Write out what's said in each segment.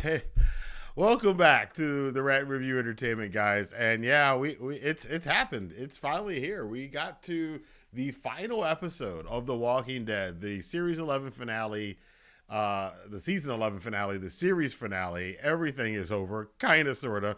Hey, welcome back to the Rat Review Entertainment, guys. And yeah, it's happened. It's finally here. We got to the final episode of The Walking Dead, the series 11 finale, the season 11 finale, the series finale. Everything is over, kind of, sort of.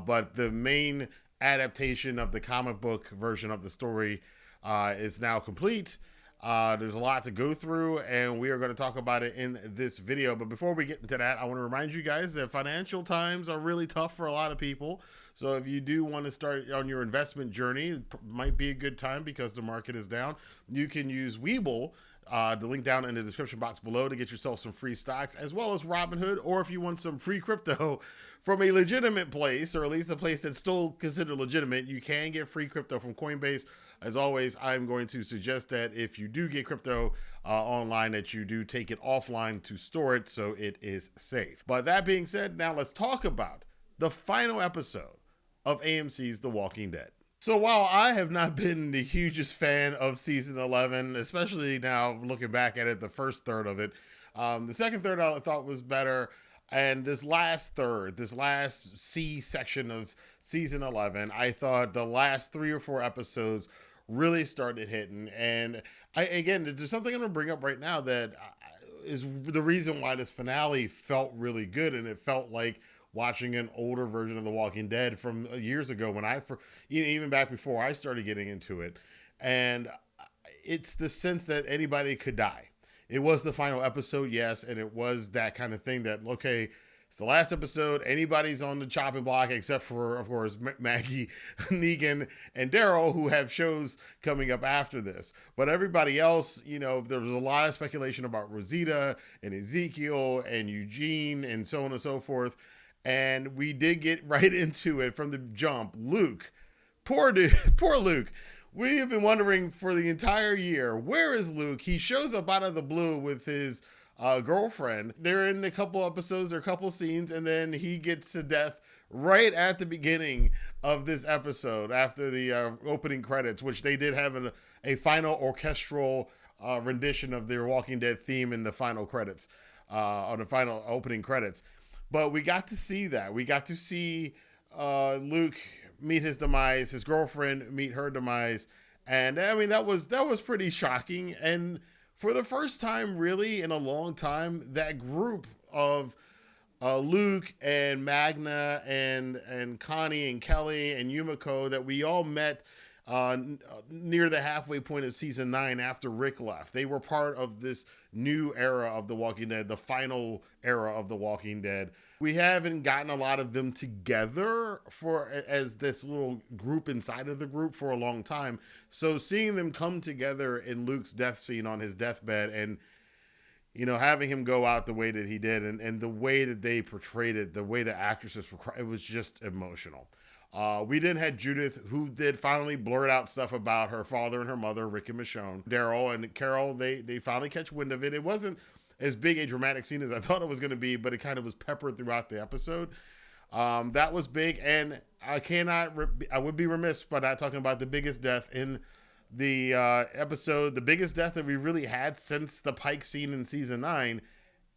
But the main adaptation of the comic book version of the story is now complete. There's a lot to go through, and we are going to talk about it in this video. But before we get into that, I want to remind you guys that financial times are really tough for a lot of people. So if you do want to start on your investment journey, it might be a good time because the market is down. You can use Webull, the link down in the description box below, to get yourself some free stocks, as well as Robinhood. Or if you want some free crypto from a legitimate place, or at least a place that's still considered legitimate, you can get free crypto from Coinbase. As always, I'm going to suggest that if you do get crypto online, that you do take it offline to store it so it is safe. But that being said, now let's talk about the final episode of AMC's The Walking Dead. So while I have not been the hugest fan of season 11, especially now looking back at it, the first third of it, the second third I thought was better. And this last third, this last C section of season 11, I thought the last 3 or 4 episodes really started hitting. And again, there's something I'm going to bring up right now that is the reason why this finale felt really good. And it felt like watching an older version of The Walking Dead from years ago when even back before I started getting into it. And it's the sense that anybody could die. It was the final episode, yes, and it was that kind of thing that, okay, it's the last episode, anybody's on the chopping block except for, of course, Maggie, Negan, and Daryl, who have shows coming up after this. But everybody else, there was a lot of speculation about Rosita and Ezekiel and Eugene and so on and so forth. And we did get right into it from the jump. Luke, poor Luke. We have been wondering for the entire year, where is Luke? He shows up out of the blue with his girlfriend. They're in a couple episodes or a couple scenes, and then he gets to death right at the beginning of this episode after the opening credits, which they did have a final orchestral rendition of their Walking Dead theme in the final credits, on the final opening credits. But we got to see that. We got to see Luke meet his demise, his girlfriend meet her demise. And I mean, that was pretty shocking. And for the first time really in a long time, that group of Luke and Magna and Connie and Kelly and Yumiko that we all met near the halfway point of season 9 after Rick left. They were part of this new era of The Walking Dead, the final era of The Walking Dead. We haven't gotten a lot of them together as this little group inside of the group for a long time. So seeing them come together in Luke's death scene on his deathbed and, having him go out the way that he did and the way that they portrayed it, the way the actresses were, it was just emotional. We then had Judith, who did finally blurt out stuff about her father and her mother, Rick and Michonne. Daryl and Carol, they finally catch wind of it. It wasn't as big a dramatic scene as I thought it was going to be, but it kind of was peppered throughout the episode. That was big, and I would be remiss by not talking about the biggest death in the episode, the biggest death that we really had since the Pike scene in season 9,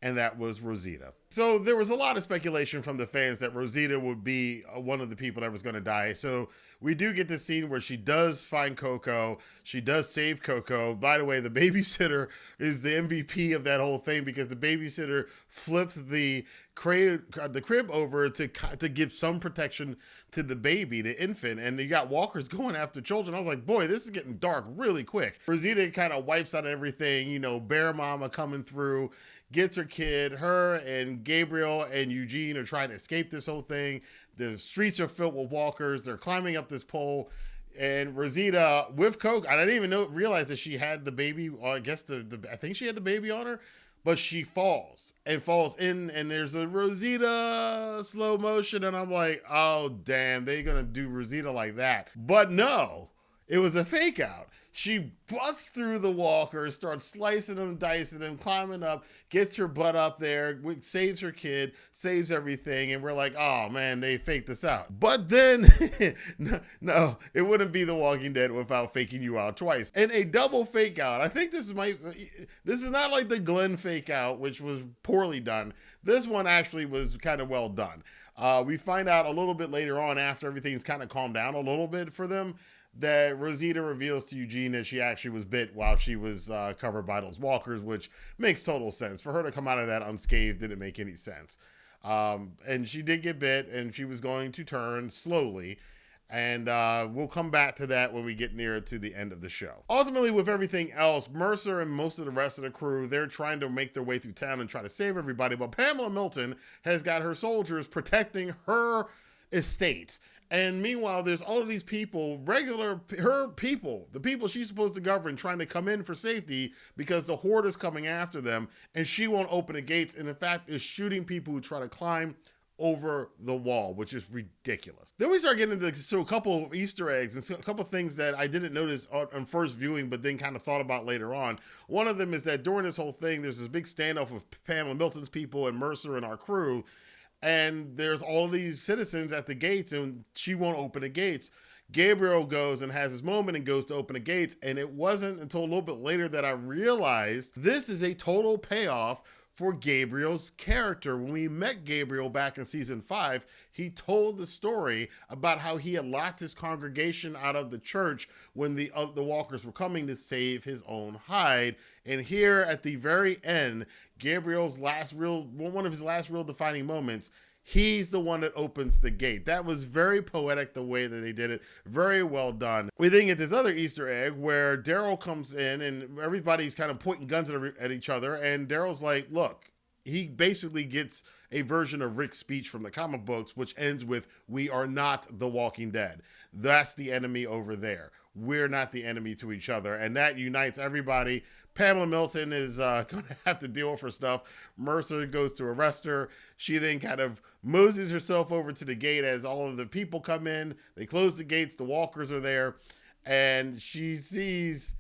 and that was Rosita. So there was a lot of speculation from the fans that Rosita would be one of the people that was going to die. So we do get this scene where she does find Coco. She does save Coco. By the way, the babysitter is the MVP of that whole thing because the babysitter flips the crib over to give some protection to the baby, the infant. And you got walkers going after children. I was like, boy, this is getting dark really quick. Rosita kind of wipes out everything. Bear Mama coming through, gets her kid. Her and Gabriel and Eugene are trying to escape this whole thing. The streets are filled with walkers. They're climbing up this pole. And Rosita with Coke, I didn't even realize that she had the baby. Or I guess I think she had the baby on her. But she falls in, and there's a Rosita slow motion. And I'm like, oh, damn, they're going to do Rosita like that. But no, It was a fake out. She busts through the walkers, starts slicing them, dicing them, climbing up, gets her butt up there, saves her kid, saves everything, and we're like, oh man, they faked this out. But then, no, it wouldn't be The Walking Dead without faking you out twice. And a double fake out. I think this is not like the Glenn fake out, which was poorly done. This one actually was kind of well done. We find out a little bit later on, after everything's kind of calmed down a little bit for them, that Rosita reveals to Eugene that she actually was bit while she was covered by those walkers, which makes total sense. For her to come out of that unscathed didn't make any sense. And she did get bit, and she was going to turn slowly. And we'll come back to that when we get nearer to the end of the show. Ultimately, with everything else, Mercer and most of the rest of the crew, they're trying to make their way through town and try to save everybody. But Pamela Milton has got her soldiers protecting her estate. And meanwhile, there's all of these people, her people, the people she's supposed to govern, trying to come in for safety because the horde is coming after them, and she won't open the gates, and in fact is shooting people who try to climb over the wall, which is ridiculous. Then we start getting into a couple of Easter eggs and a couple of things that I didn't notice on first viewing, but then kind of thought about later on. One of them is that during this whole thing, there's this big standoff with Pamela Milton's people and Mercer and our crew. And there's all of these citizens at the gates, and she won't open the gates. Gabriel goes and has his moment and goes to open the gates. And it wasn't until a little bit later that I realized this is a total payoff for Gabriel's character. When we met Gabriel back in season 5, he told the story about how he had locked his congregation out of the church when the walkers were coming to save his own hide. And here at the very end, Gabriel's one of his last real defining moments, he's the one that opens the gate. That was very poetic the way that they did it. Very well done. We then get this other Easter egg where Daryl comes in and everybody's kind of pointing guns at each other. And Daryl's like, look, he basically gets a version of Rick's speech from the comic books, which ends with, "We are not the Walking Dead. That's the enemy over there. We're not the enemy to each other." And that unites everybody. Pamela Milton is going to have to deal with her stuff. Mercer goes to arrest her. She then kind of moseys herself over to the gate as all of the people come in. They close the gates. The walkers are there. And she sees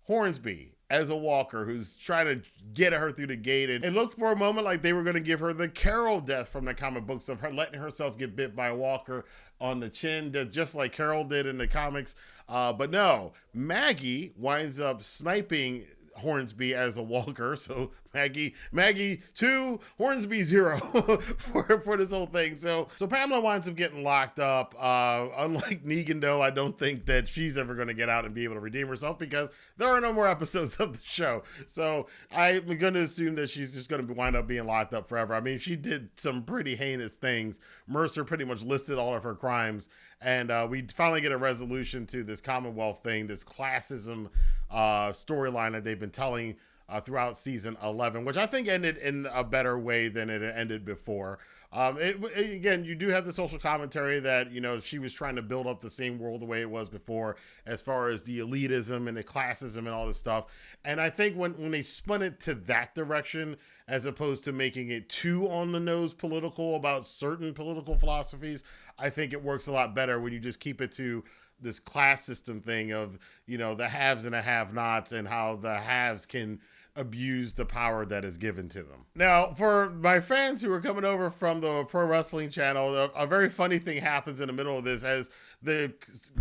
Hornsby as a walker who's trying to get her through the gate. And it looked for a moment like they were going to give her the Carol death from the comic books of her letting herself get bit by a walker on the chin, just like Carol did in the comics. But no, Maggie winds up sniping Hornsby as a walker. So Maggie 2, Hornsby 0 for this whole thing. So Pamela winds up getting locked up. Unlike Negan, though, I don't think that she's ever going to get out and be able to redeem herself because there are no more episodes of the show. So I'm going to assume that she's just going to wind up being locked up forever. I mean, she did some pretty heinous things. Mercer pretty much listed all of her crimes. And we finally get a resolution to this Commonwealth thing, this classism storyline that they've been telling throughout season 11, which I think ended in a better way than it ended before. Again, you do have the social commentary that, she was trying to build up the same world the way it was before, as far as the elitism and the classism and all this stuff. And I think when they spun it to that direction, as opposed to making it too on the nose political about certain political philosophies, I think it works a lot better when you just keep it to this class system thing of, the haves and the have-nots and how the haves can abuse the power that is given to them. Now, for my fans who are coming over from the Pro Wrestling Channel, a very funny thing happens in the middle of this as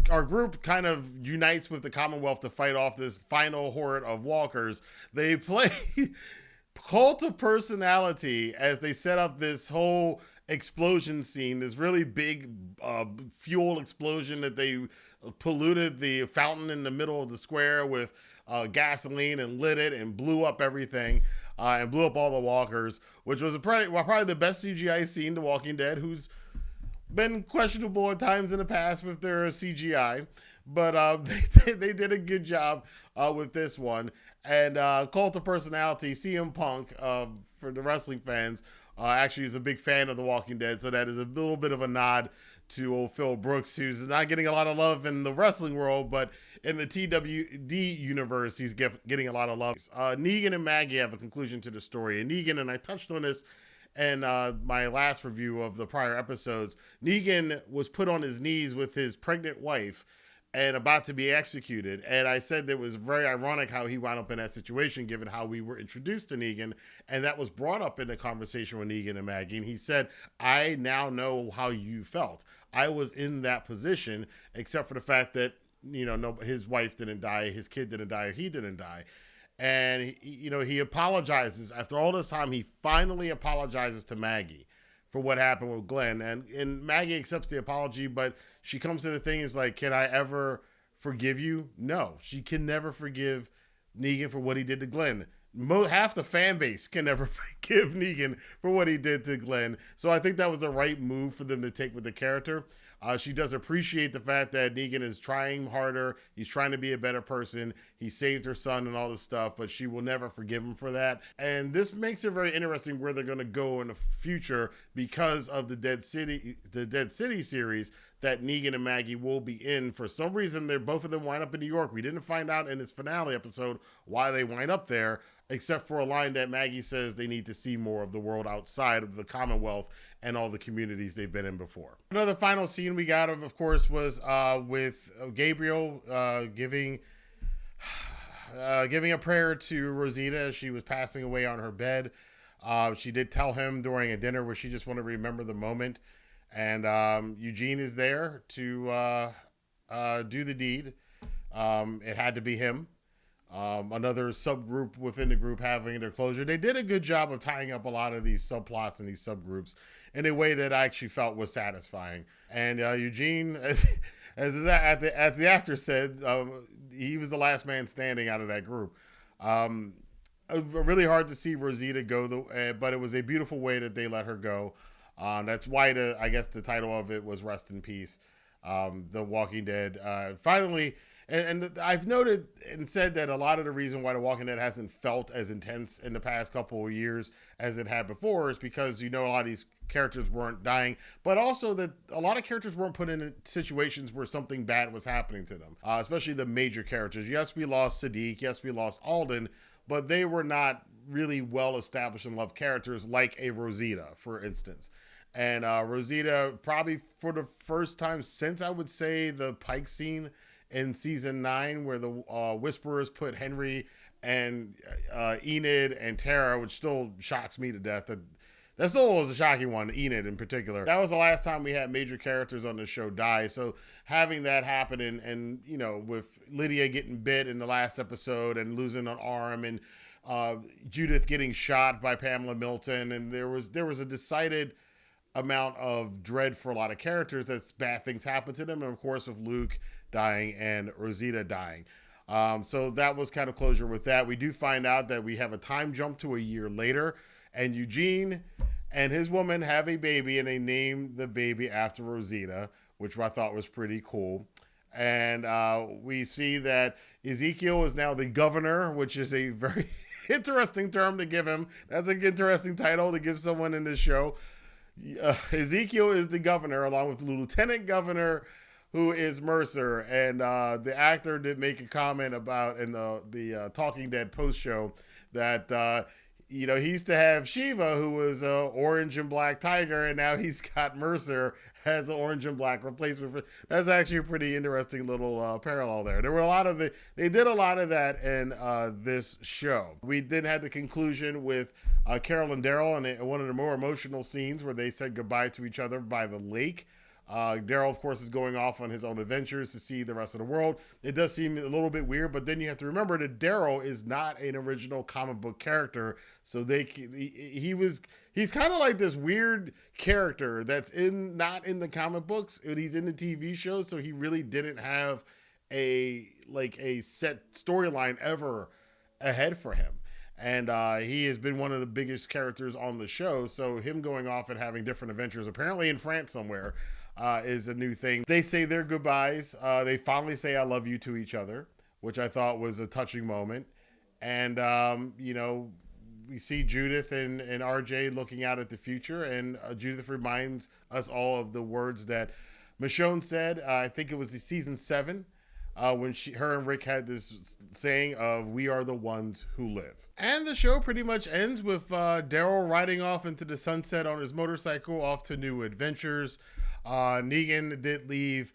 our group kind of unites with the Commonwealth to fight off this final horde of walkers. They play Cult of Personality as they set up this whole explosion scene, this really big fuel explosion that they polluted the fountain in the middle of the square with gasoline and lit it and blew up everything and blew up all the walkers, which was probably the best CGI scene to Walking Dead, who's been questionable at times in the past with their CGI. But they did a good job with this one. And Cult of Personality, CM Punk, for the wrestling fans, actually is a big fan of The Walking Dead. So that is a little bit of a nod to old Phil Brooks, who's not getting a lot of love in the wrestling world, but in the TWD universe, he's getting a lot of love. Negan and Maggie have a conclusion to the story. And Negan, and I touched on this in my last review of the prior episodes, Negan was put on his knees with his pregnant wife and about to be executed. And I said that it was very ironic how he wound up in that situation, given how we were introduced to Negan. And that was brought up in the conversation with Negan and Maggie. And he said, I now know how you felt. I was in that position, except for the fact that, no, his wife didn't die, his kid didn't die, or he didn't die. And, he apologizes. After all this time, he finally apologizes to Maggie for what happened with Glenn. And Maggie accepts the apology, but she comes to the thing is like, can I ever forgive you? No, she can never forgive Negan for what he did to Glenn. Half the fan base can never forgive Negan for what he did to Glenn. So I think that was the right move for them to take with the character. She does appreciate the fact that Negan is trying harder. He's trying to be a better person. He saved her son and all this stuff, but she will never forgive him for that. And this makes it very interesting where they're going to go in the future because of the Dead City series that Negan and Maggie will be in. For some reason, both of them wind up in New York. We didn't find out in this finale episode why they wind up there, except for a line that Maggie says they need to see more of the world outside of the Commonwealth and all the communities they've been in before. Another final scene we got, of course, was with Gabriel giving a prayer to Rosita as she was passing away on her bed. She did tell him during a dinner where she just wanted to remember the moment. And Eugene is there to do the deed. It had to be him. Another subgroup within the group having their closure. They did a good job of tying up a lot of these subplots and these subgroups in a way that I actually felt was satisfying. And Eugene, as the actor said, he was the last man standing out of that group. Really hard to see Rosita go, but it was a beautiful way that they let her go. That's why I guess the title of it was Rest in Peace, The Walking Dead. Finally, and I've noted and said that a lot of the reason why The Walking Dead hasn't felt as intense in the past couple of years as it had before is because, a lot of these characters weren't dying, but also that a lot of characters weren't put in situations where something bad was happening to them, especially the major characters. Yes, we lost Sadiq. Yes, we lost Alden, but they were not really well-established and loved characters like a Rosita, for instance. And Rosita, probably for the first time since, I would say, the Pike scene in season 9, where the Whisperers put Henry and Enid and Tara, which still shocks me to death. That still was a shocking one, Enid in particular. That was the last time we had major characters on the show die. So having that happen and with Lydia getting bit in the last episode and losing an arm, and Judith getting shot by Pamela Milton, and there was a decided amount of dread for a lot of characters that bad things happen to them, and of course with Luke dying and Rosita dying. So that was kind of closure with that. We do find out that we have a time jump to a year later, and Eugene and his woman have a baby, and they named the baby after Rosita, which I thought was pretty cool. And we see that Ezekiel is now the governor, which is a very interesting term to give him. That's an interesting title to give someone in this show. Ezekiel is the governor, along with the lieutenant governor, who is Mercer. And the actor did make a comment about in the Talking Dead post show that he used to have Shiva, who was an orange and black tiger, and now he's got Mercer as an orange and black replacement. That's actually a pretty interesting little parallel there. There were they did a lot of that in this show. We then had the conclusion with Carol and Daryl, and one of the more emotional scenes where they said goodbye to each other by the lake. Daryl, of course, is going off on his own adventures to see the rest of the world. It does seem a little bit weird, but then you have to remember that Daryl is not an original comic book character, so he's kind of like this weird character that's not in the comic books, and he's in the TV show, so he really didn't have a set storyline ever ahead for him. And he has been one of the biggest characters on the show, so him going off and having different adventures, apparently in France somewhere, is a new thing. They say their goodbyes. They finally say I love you to each other, which I thought was a touching moment. And, we see Judith and RJ looking out at the future, and Judith reminds us all of the words that Michonne said, I think it was in season 7, when her and Rick had this saying of, we are the ones who live. And the show pretty much ends with Daryl riding off into the sunset on his motorcycle, off to new adventures. Negan did leave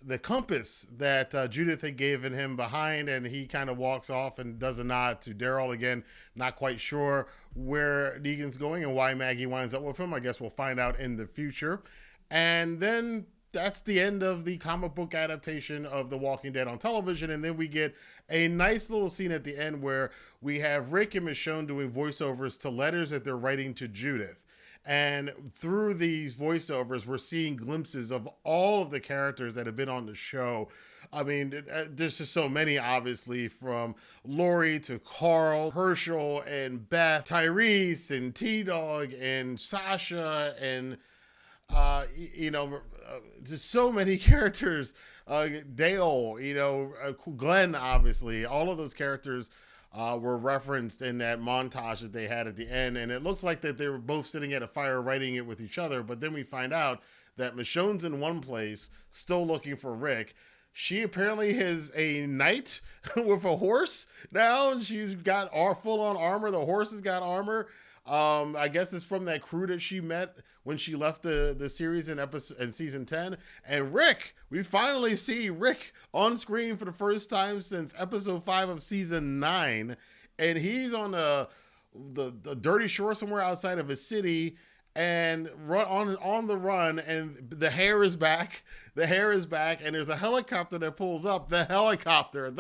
the compass that Judith had given him behind, and he kind of walks off and does a nod to Daryl again. Not quite sure where Negan's going and why Maggie winds up with him. I guess we'll find out in the future. And then that's the end of the comic book adaptation of The Walking Dead on television. And then we get a nice little scene at the end where we have Rick and Michonne doing voiceovers to letters that they're writing to Judith. And through these voiceovers, we're seeing glimpses of all of the characters that have been on the show. I mean, there's just so many, obviously, from Lori to Carl, Herschel, and Beth, Tyrese, and T-Dog, and Sasha, and, just so many characters. Dale, Glenn, obviously. All of those characters were referenced in that montage that they had at the end. And it looks like that they were both sitting at a fire writing it with each other. But then we find out that Michonne's in one place, still looking for Rick. She apparently is a knight with a horse now. And she's got full-on armor. The horse has got armor. I guess it's from that crew that she met when she left the series in season 10. And Rick, we finally see Rick on screen for the first time since episode 5 of season 9. And he's on the dirty shore somewhere outside of a city and on the run, and the hair is back. The hair is back, and there's a helicopter that pulls up. The helicopter,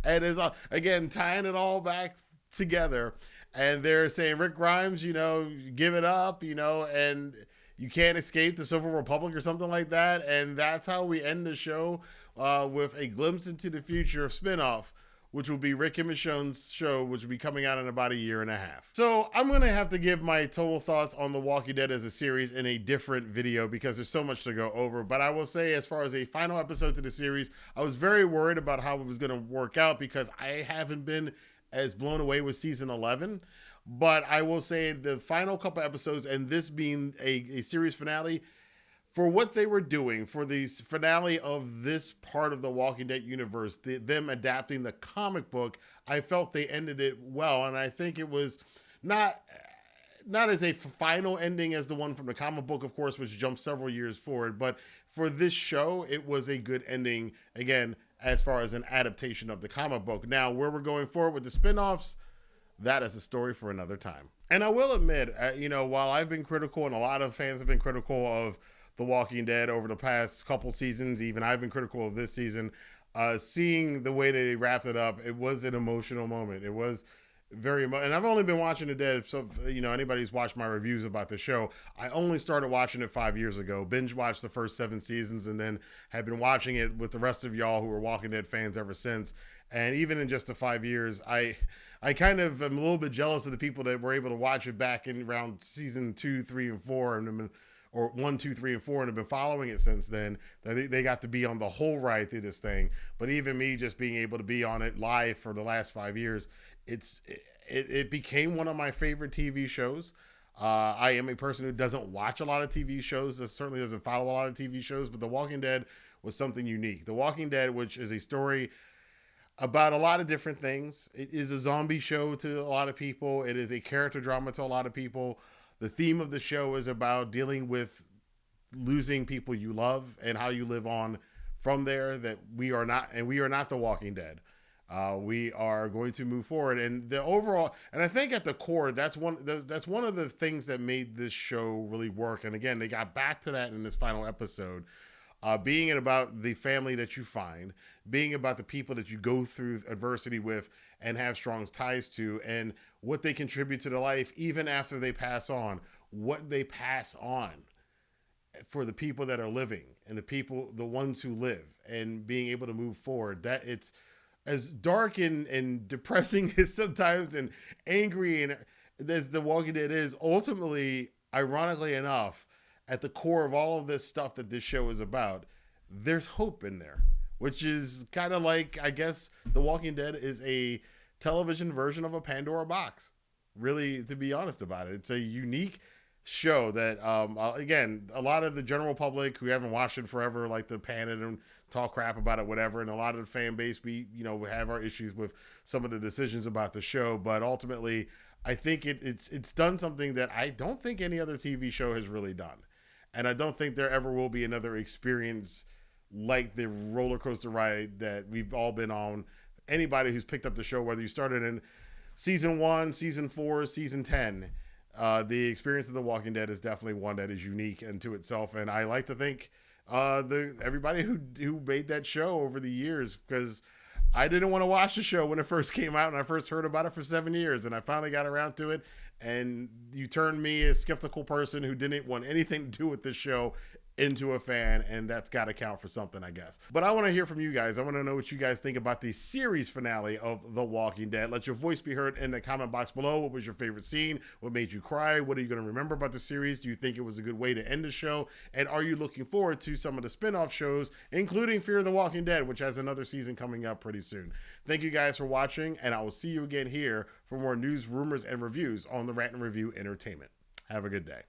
and is again tying it all back together. And they're saying, Rick Grimes, give it up, and you can't escape the Civil Republic or something like that. And that's how we end the show with a glimpse into the future of spinoff, which will be Rick and Michonne's show, which will be coming out in about a year and a half. So I'm going to have to give my total thoughts on The Walking Dead as a series in a different video because there's so much to go over. But I will say, as far as a final episode to the series, I was very worried about how it was going to work out because I haven't been as blown away with season 11. But I will say the final couple episodes, and this being a series finale, for what they were doing, for the finale of this part of the Walking Dead universe, them adapting the comic book, I felt they ended it well. And I think it was not as a final ending as the one from the comic book, of course, which jumped several years forward. But for this show, it was a good ending, again, as far as an adaptation of the comic book. Now, where we're going forward with the spinoffs, that is a story for another time. And I will admit, while I've been critical and a lot of fans have been critical of The Walking Dead over the past couple seasons, even I've been critical of this season, seeing the way they wrapped it up, it was an emotional moment. It was very much, and I've only been watching The Dead, so anybody who's watched my reviews about the show, I only started watching it 5 years ago, binge watched the first 7 seasons, and then have been watching it with the rest of y'all who are Walking Dead fans ever since. And even in just the 5 years, I kind of am a little bit jealous of the people that were able to watch it back in around season 2, 3, and 4, or 1, 2, 3, and 4, and have been following it since then. They got to be on the whole ride through this thing. But even me just being able to be on it live for the last 5 years, it became one of my favorite TV shows. I am a person who doesn't watch a lot of TV shows, that certainly doesn't follow a lot of TV shows, but The Walking Dead was something unique. The Walking Dead, which is a story about a lot of different things. It is a zombie show to a lot of people. It is a character drama to a lot of people. The theme of the show is about dealing with losing people you love and how you live on from there. That we are not The Walking Dead. We are going to move forward, and the overall, and I think at the core, that's one of the things that made this show really work. And again, they got back to that in this final episode, being about the family that you find, being about the people that you go through adversity with and have strong ties to, and what they contribute to their life, even after they pass on, what they pass on for the people that are living and the ones who live, and being able to move forward. That it's as dark and depressing as sometimes and angry and as The Walking Dead is, ultimately, ironically enough, at the core of all of this stuff that this show is about, there's hope in there, which is kind of like, I guess, The Walking Dead is a television version of a Pandora box, really, to be honest about it. It's a unique show that, again, a lot of the general public who haven't watched it forever like to pan it and talk crap about it, whatever, and a lot of the fan base, we have our issues with some of the decisions about the show, but ultimately, I think it's done something that I don't think any other TV show has really done. And I don't think there ever will be another experience like the roller coaster ride that we've all been on. Anybody who's picked up the show, whether you started in season 1, season 4, season 10, the experience of The Walking Dead is definitely one that is unique unto itself. And I like to thank everybody who made that show over the years, because I didn't want to watch the show when it first came out, and I first heard about it for 7 years, and I finally got around to it. And you turned me, a skeptical person who didn't want anything to do with this show, into a fan, and that's got to count for something, I guess. But I want to hear from you guys. I want to know what you guys think about the series finale of The Walking Dead. Let your voice be heard in the comment box below. What was your favorite scene? What made you cry? What are you going to remember about the series? Do you think it was a good way to end the show? And are you looking forward to some of the spin-off shows, including Fear the Walking Dead, which has another season coming up pretty soon? Thank you guys for watching, and I will see you again here for more news, rumors, and reviews on the Rantin Review Entertainment. Have a good day.